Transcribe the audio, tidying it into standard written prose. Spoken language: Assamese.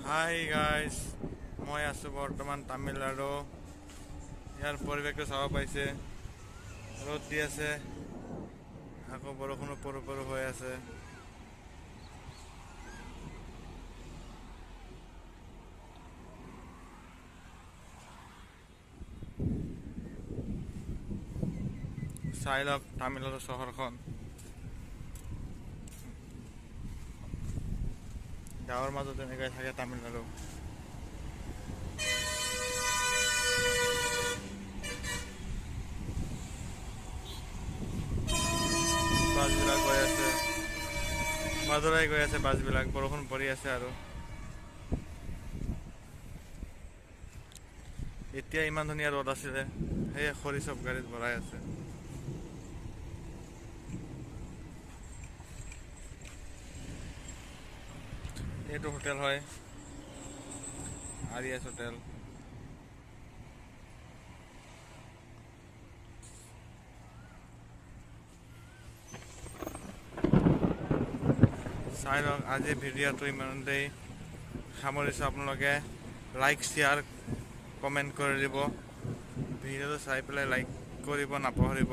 হাই গাইজ, মই আছোঁ বৰ্তমান তামিলনাডু। ইয়াৰ পৰিৱেশটো চাব পাইছে, ৰ'দ দি আছে, আকৌ বৰষুণো পৰো পৰো হৈ আছে। চাই লওক তামিলনাডু চহৰখন। গাঁৱৰ মাজত এনেকৈ থাকে তামিলনাডু। বাছবিলাক গৈ আছে, মাদুৰাই গৈ আছে বাছবিলাক, বৰষুণ পৰি আছে আৰু এতিয়া ইমান ধুনীয়া ৰ'দ আছিলে, সেয়ে খৰি চব গাড়ীত ভৰাই আছে। এইটো হোটেল হয়, আৰিয়াছ হোটেল। চাই লওক, আজি ভিডিঅ'টো ইমানতেই সামৰিছোঁ। আপোনালোকে লাইক, শ্বেয়াৰ, কমেণ্ট কৰি দিব। ভিডিঅ'টো চাই পেলাই লাইক কৰিব নাপাহৰিব।